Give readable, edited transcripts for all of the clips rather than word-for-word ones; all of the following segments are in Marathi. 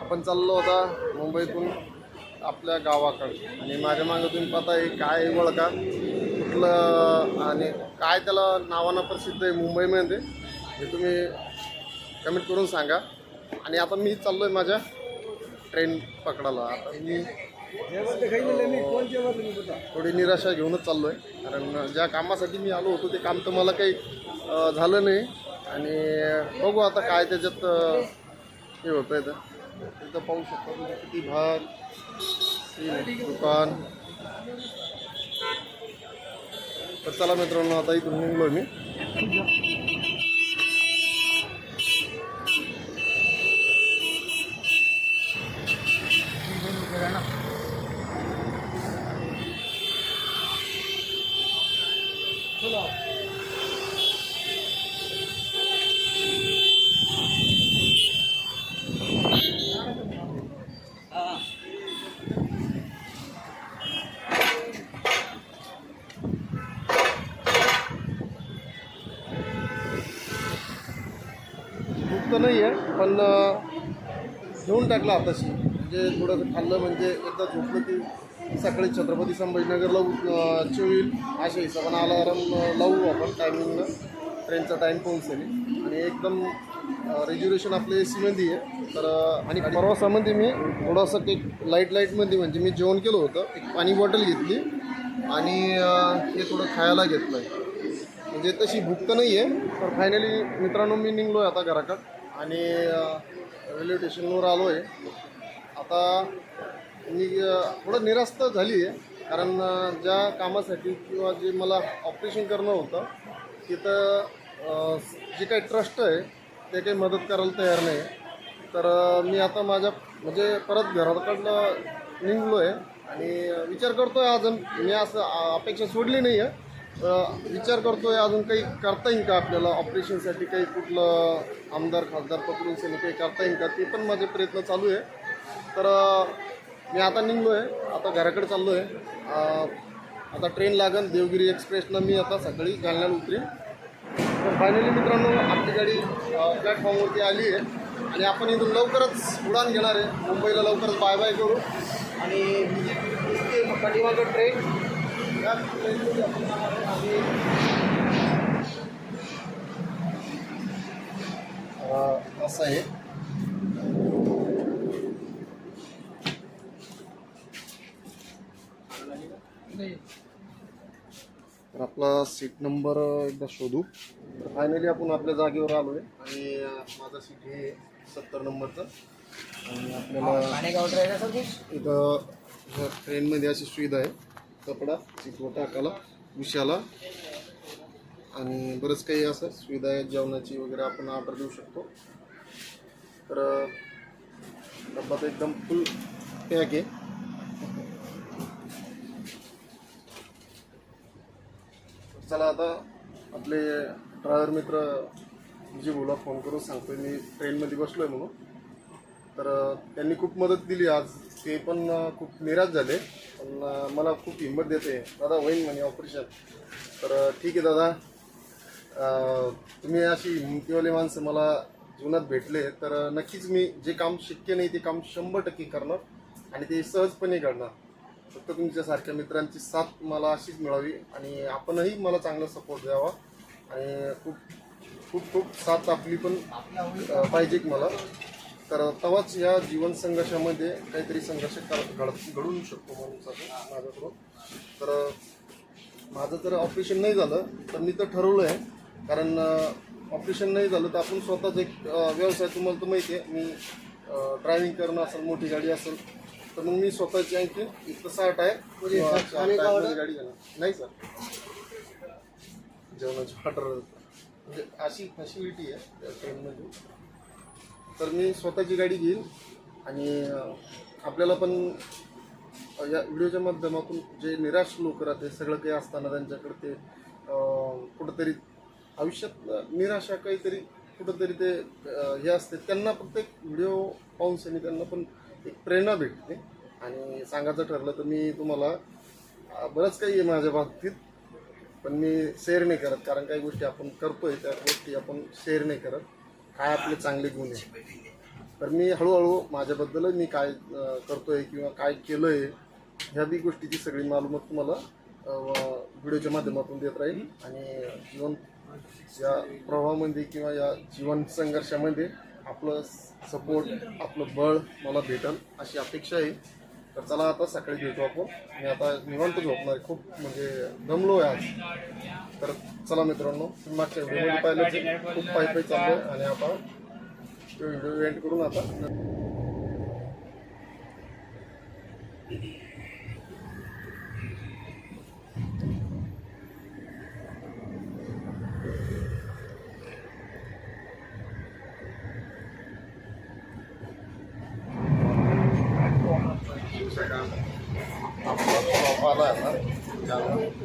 आपण चाललो होता मुंबईतून आपल्या गावाकडे आणि माझ्या मागं तुम्ही पता आहे काय वळका कुठलं आणि काय त्याला नावानं प्रसिद्ध आहे मुंबईमध्ये हे तुम्ही कमेंट करून सांगा. आणि आता मी चाललो आहे माझ्या ट्रेन पकडायला. आता मी थोडी निराशा घेऊनच चाललो आहे कारण ज्या कामासाठी मी आलो होतो ते काम तर मला काही झालं नाही आणि बघू आता काय त्याच्यात हे होतं आहे. तर तिथं पाहू शकतो तुम्ही किती भाग दुकान. तर चला मित्रांनो आता इथून निघलो मी. भूक तर नाही आहे पण घेऊन टाकला आताशी म्हणजे थोडंसं खाल्लं म्हणजे एकदा झोपलं की सकाळी छत्रपती संभाजीनगरला उच्च होईल अशा हिशोबानं अलाराम लावू आपण टायमिंगनं. ट्रेनचा टाईम पोहोचेल आणि एकदम रिझर्वेशन आपल्या AC मध्ये आहे. तर आणि प्रवासामध्ये मी थोडंसं ते लाईटमध्ये म्हणजे मी जेवण केलं होतं, एक पाणी बॉटल घेतली आणि हे थोडं खायला घेतलं आहे. म्हणजे तशी भूक तर नाही आहे. तर फायनली मित्रांनो मी निघलो आहे आता घराकडं आणि रेल्वे स्टेशनवर आलो आहे. आता मी थोडं निराश तर झाली आहे कारण ज्या कामासाठी किंवा जे मला ऑपरेशन करणं होतं तिथं जे काही ट्रस्ट आहे ते काही मदत करायला तयार नाही. तर मी आता माझ्या म्हणजे परत घराकडनं निघलो आहे आणि विचार करतो आहे अजून मी असं अपेक्षा सोडली नाही आहे. विचार करतो आहे अजून काही करता येईल का आपल्याला ऑपरेशनसाठी काही कुठलं आमदार खासदार पकडून काही करता येईल का ते पण माझे प्रयत्न चालू आहे. तर मी आता निघलो आहे आता घराकडे चाललो आहे. आता ट्रेन लागेल देवगिरी एक्सप्रेसनं मी आता सकाळी जालन्याला उतरेन. तर फायनली मित्रांनो आपली गाडी प्लॅटफॉर्मवरती आली आहे आणि आपण इथून लवकरच उडान घेणार आहे. मुंबईला लवकरच बाय बाय करू आणि पाठीमागं ट्रेन या ट्रेनमध्ये आपण जाणार आहे आणि असं आहे. तर आपला सीट नंबर एकदा शोधू. तर फायनली आपण आपल्या जागेवर आलो आहे आणि माझा सीट हे 70 नंबरचं. आणि आपल्याला इथं ट्रेनमध्ये अशी सुविधा आहे कपडा सीटवर टाकायला विषयाला आणि बरंच काही असं सुविधा आहे जेवणाची वगैरे आपण ऑर्डर देऊ शकतो. तर डब्बा तर एकदम फुल पॅक आहे. चला आता आपले ड्रायव्हर मित्र विजय भाऊला फोन करून सांगतोय मी ट्रेनमध्ये बसलो आहे म्हणून. तर त्यांनी खूप मदत दिली आज. ते पण खूप निराश झाले पण मला खूप हिंमत देते दादा होईन म्हणे ऑपरेशन. तर ठीक आहे दादा तुम्ही अशी हिमतीवाली माणसं मला जीवनात भेटले तर नक्कीच मी जे काम शक्य नाही ते काम 100% करणार आणि ते सहजपणे करणार. फक्त तुमच्यासारख्या मित्रांची साथ मला अशीच मिळावी आणि आपणही मला चांगला सपोर्ट द्यावा आणि खूप खूप खूप साथ आपली पण पाहिजे की मला. तर तेव्हाच या जीवन संघर्षामध्ये काहीतरी संघर्ष घडू शकतो माणूस माझ्याकडून. तर माझं जर ऑपरेशन नाही झालं तर मी तर ठरवलं आहे कारण ऑपरेशन नाही झालं तर आपण स्वतःच एक व्यवसाय तुम्हाला तर माहिती आहे मी ड्रायव्हिंग करणं असेल मोठी गाडी असेल तर मग मी स्वतःची आणखी इतकं 60 आहे म्हणजे गाडी घेणार नाही सर. जेवणाची ऑर्डर म्हणजे अशी फॅसिलिटी आहे त्या ट्रेनमध्ये. तर मी स्वतःची गाडी घेईन आणि आपल्याला पण या व्हिडिओच्या माध्यमातून जे निराश लोक राहते सगळं काही असताना त्यांच्याकडे ते कुठंतरी आयुष्यात निराशा काहीतरी कुठंतरी ते हे असते त्यांना प्रत्येक व्हिडिओ पाहून त्यांना पण एक प्रेरणा भेटते. आणि सांगायचं ठरलं तर मी तुम्हाला बरंच काही आहे माझ्या बाबतीत पण मी शेअर नाही करत कारण काही गोष्टी आपण करतोय त्या गोष्टी आपण शेअर नाही करत. काय आपले चांगले गुण आहे तर मी हळूहळू माझ्याबद्दल मी काय करतोय किंवा काय केलं आहे ह्या बी गोष्टीची सगळी मालूमात तुम्हाला व्हिडिओच्या माध्यमातून देत राहील. आणि जीवन या प्रवाहामध्ये किंवा या जीवन संघर्षामध्ये आपलं सपोर्ट, आपलं बळ मला भेटेल अशी अपेक्षा आहे. तर चला आता सकाळी भेटू आपण. मी आता निवांत झोपणार आहे, खूप म्हणजे दमलो आहे आज. तर चला मित्रांनो, तुम्ही मागच्या व्हिडिओमध्ये पाहिलं की खूप पायी चाललो आहे आणि आता व्हिडिओ एंड करून आता आपला आला आहे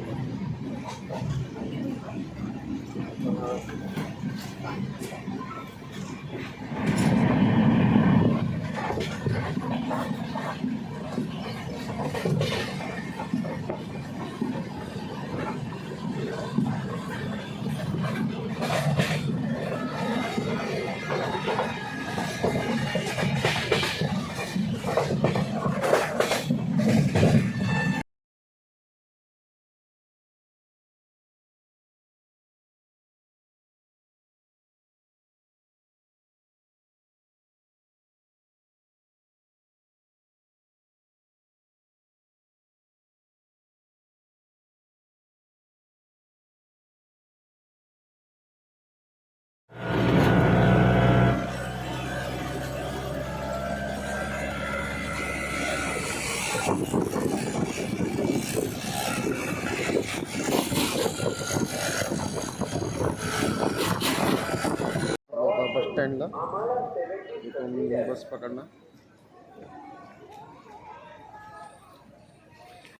बस स्टँडला इथून बस पकडणार.